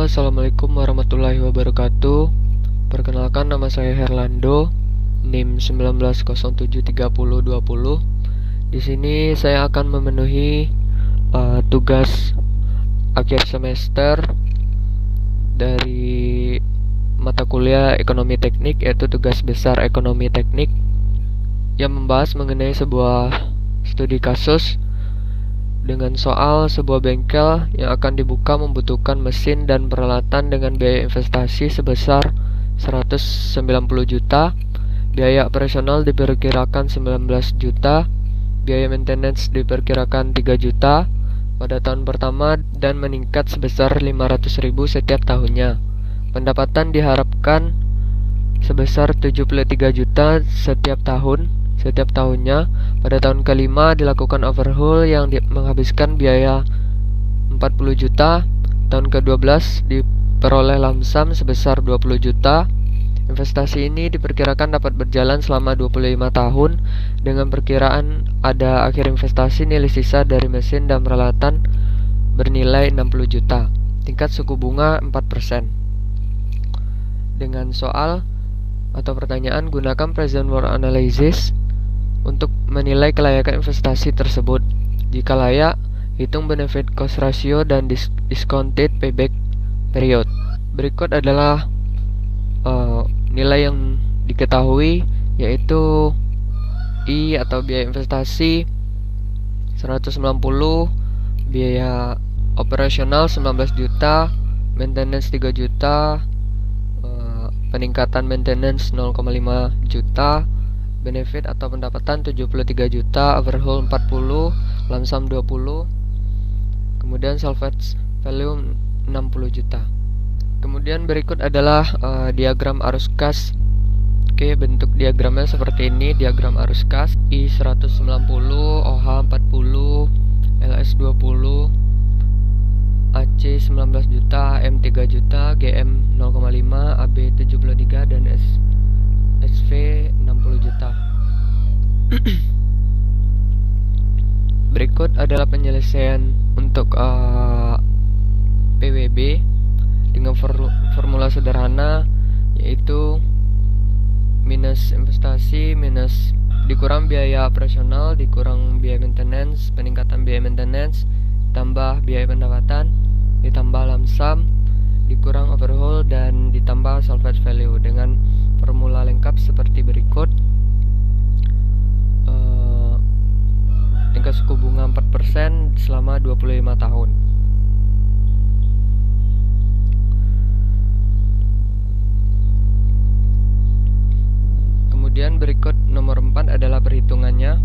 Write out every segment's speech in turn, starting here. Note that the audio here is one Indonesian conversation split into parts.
Halo, assalamualaikum warahmatullahi wabarakatuh. Perkenalkan, nama saya Herlando, NIM 19073020. Di sini saya akan memenuhi tugas akhir semester dari mata kuliah Ekonomi Teknik, yaitu tugas besar Ekonomi Teknik yang membahas mengenai sebuah studi kasus dengan soal sebuah bengkel yang akan dibuka membutuhkan mesin dan peralatan dengan biaya investasi sebesar 190 juta, biaya operasional diperkirakan 19 juta, biaya maintenance diperkirakan 3 juta pada tahun pertama dan meningkat sebesar 500.000 setiap tahunnya. Pendapatan diharapkan sebesar 73 juta setiap tahunnya. Pada tahun kelima dilakukan overhaul yang menghabiskan biaya 40 juta. Tahun ke-12 diperoleh lamsam sebesar 20 juta. Investasi ini diperkirakan dapat berjalan selama 25 tahun dengan perkiraan ada akhir investasi nilai sisa dari mesin dan peralatan bernilai 60 juta. Tingkat suku bunga 4%. Dengan soal atau pertanyaan, gunakan present worth analysis untuk menilai kelayakan investasi tersebut. Jika layak, hitung benefit cost ratio dan discounted payback period. Berikut adalah nilai yang diketahui, yaitu I atau biaya investasi 190, biaya operasional 19 juta, maintenance 3 juta, peningkatan maintenance 0,5 juta, benefit atau pendapatan 73 juta, overhaul 40, lamsam 20, kemudian salvage value 60 juta. Kemudian berikut adalah diagram arus kas. Oke, bentuk diagramnya seperti ini. Diagram arus kas I 190, OH 40, LS 20, AC 19 juta, AM 3 juta, GM 0,5, AB 73, dan SV 60 juta. Berikut adalah penyelesaian untuk PWB dengan formula sederhana, yaitu minus investasi minus dikurang biaya operasional dikurang biaya maintenance, peningkatan biaya maintenance tambah biaya pendapatan ditambah lamsam dikurang overhaul dan ditambah salvage value dengan formula lengkap seperti berikut. Tingkat suku bunga 4% selama 25 tahun. Kemudian berikut nomor 4 adalah perhitungannya.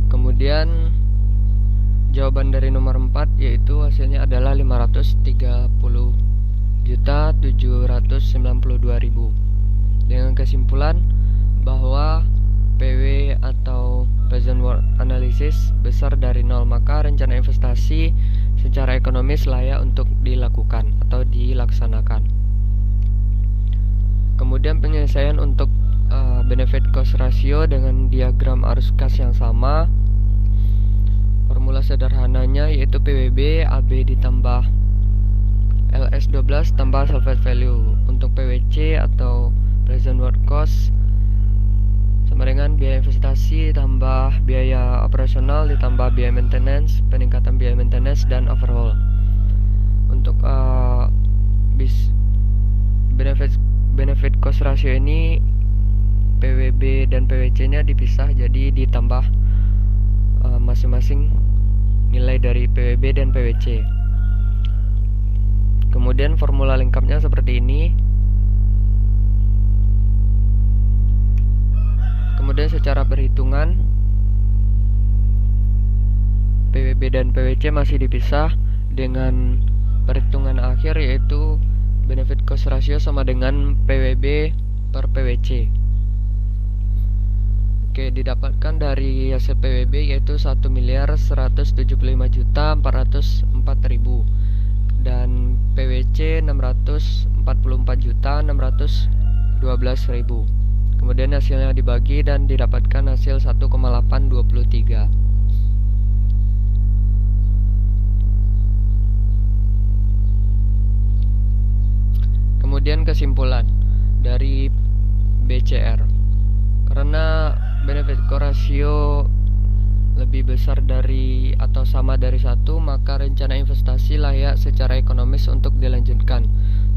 Kemudian jawaban dari nomor 4 yaitu hasilnya adalah 503.792.000 dengan kesimpulan bahwa PW atau present worth analysis besar dari 0, maka rencana investasi secara ekonomis layak untuk dilakukan atau dilaksanakan. Kemudian penyelesaian untuk benefit cost ratio dengan diagram arus kas yang sama. Formula sederhananya yaitu PWB AB ditambah LS12 tambah salvage value. Untuk PWC atau present worth cost sama dengan biaya investasi tambah biaya operasional ditambah biaya maintenance, peningkatan biaya maintenance, dan overhaul. Untuk benefit cost ratio ini PWB dan PWC nya dipisah, jadi ditambah masing-masing nilai dari PWB dan PWC. Kemudian formula lengkapnya seperti ini. Kemudian secara perhitungan PWB dan PWC masih dipisah dengan perhitungan akhir, yaitu benefit cost ratio sama dengan PWB per PWC. Oke, didapatkan dari hasil PWB yaitu 1.175.404.000 dan PWC 644.612.000. Kemudian hasilnya dibagi dan didapatkan hasil 1,823. Kemudian kesimpulan dari BCR. Karena benefit cost ratio lebih besar dari atau sama dari 1, maka rencana investasi layak secara ekonomis untuk dilanjutkan.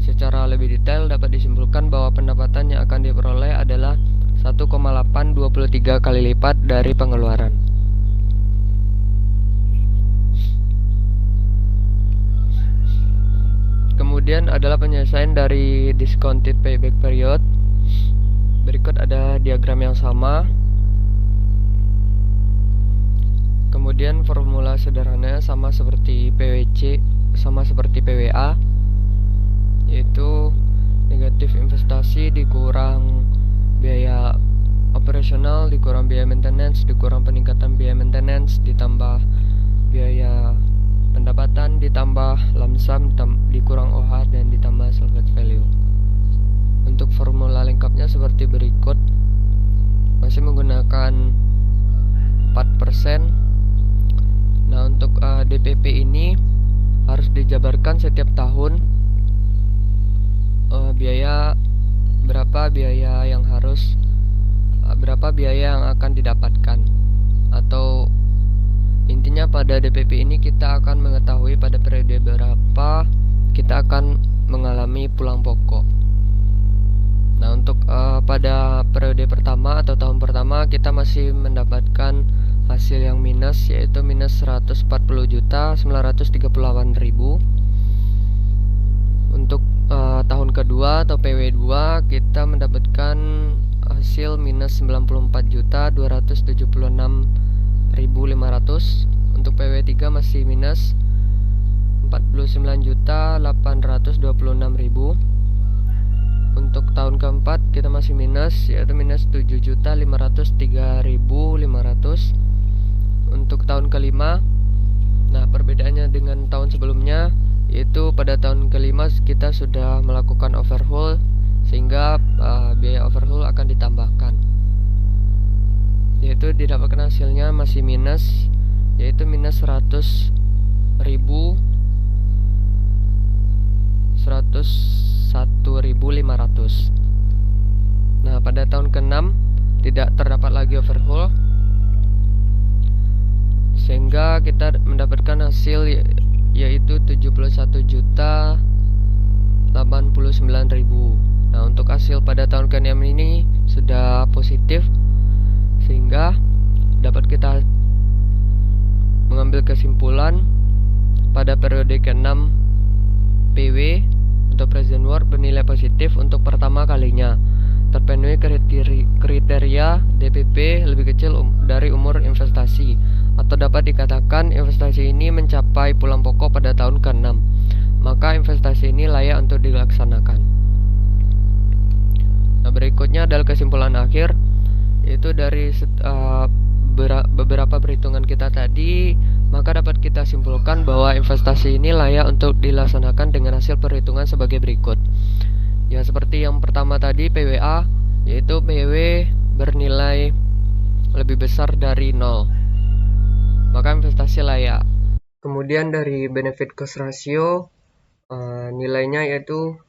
Secara lebih detail dapat disimpulkan bahwa pendapatan yang akan diperoleh adalah 1,823 kali lipat dari pengeluaran. Kemudian adalah penyelesaian dari discounted payback period. Berikut ada diagram yang sama. Kemudian formula sederhananya sama seperti PWC, sama seperti PWA, yaitu negatif investasi dikurang biaya operasional, dikurang biaya maintenance, dikurang peningkatan biaya maintenance, ditambah biaya pendapatan, ditambah lump sum, dikurang OH, dan ditambah salvage value. Untuk formula lengkapnya seperti berikut. Masih menggunakan 4%. Nah, untuk DPP ini harus dijabarkan setiap tahun. Berapa biaya yang akan didapatkan, atau intinya pada DPP ini kita akan mengetahui pada periode berapa kita akan mengalami pulang pokok. Nah, untuk pada periode pertama atau tahun pertama kita masih mendapatkan hasil yang minus, yaitu minus 140.938.000. Untuk tahun kedua atau PW2 kita mendapatkan hasil minus 94.276.500. Untuk PW3 masih minus 49.826.000. Untuk tahun keempat kita masih minus, yaitu minus 7.503.500. Untuk tahun kelima, nah perbedaannya dengan tahun sebelumnya, yaitu pada tahun kelima kita sudah melakukan overhaul, sehingga biaya overhaul akan ditambahkan, yaitu didapatkan hasilnya masih minus, yaitu minus 101.500. Nah, pada tahun ke-6 tidak terdapat lagi overhaul, sehingga kita mendapatkan hasil yaitu 71.089.000. Nah, untuk hasil pada tahun ke-6 ini sudah positif, sehingga dapat kita mengambil kesimpulan pada periode ke-6 PW untuk present worth bernilai positif untuk pertama kalinya. Terpenuhi kriteria DPP lebih kecil dari umur investasi, atau dapat dikatakan investasi ini mencapai pulang pokok pada tahun ke-6, maka investasi ini layak untuk dilaksanakan. Nah, berikutnya adalah kesimpulan akhir, yaitu dari beberapa perhitungan kita tadi, maka dapat kita simpulkan bahwa investasi ini layak untuk dilaksanakan dengan hasil perhitungan sebagai berikut. Ya, seperti yang pertama tadi PWA, yaitu PW bernilai lebih besar dari 0, maka investasi layak. Kemudian dari benefit cost ratio, nilainya yaitu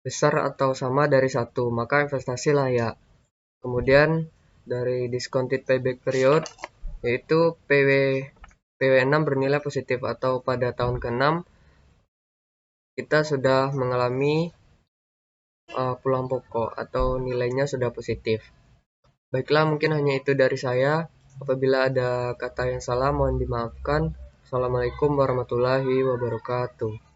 besar atau sama dari 1, maka investasi layak. Kemudian dari discounted payback period, yaitu PW6 bernilai positif, atau pada tahun ke-6 kita sudah mengalami pulang pokok atau nilainya sudah positif. Baiklah, mungkin hanya itu dari saya. Apabila ada kata yang salah mohon dimaafkan. Assalamualaikum warahmatullahi wabarakatuh.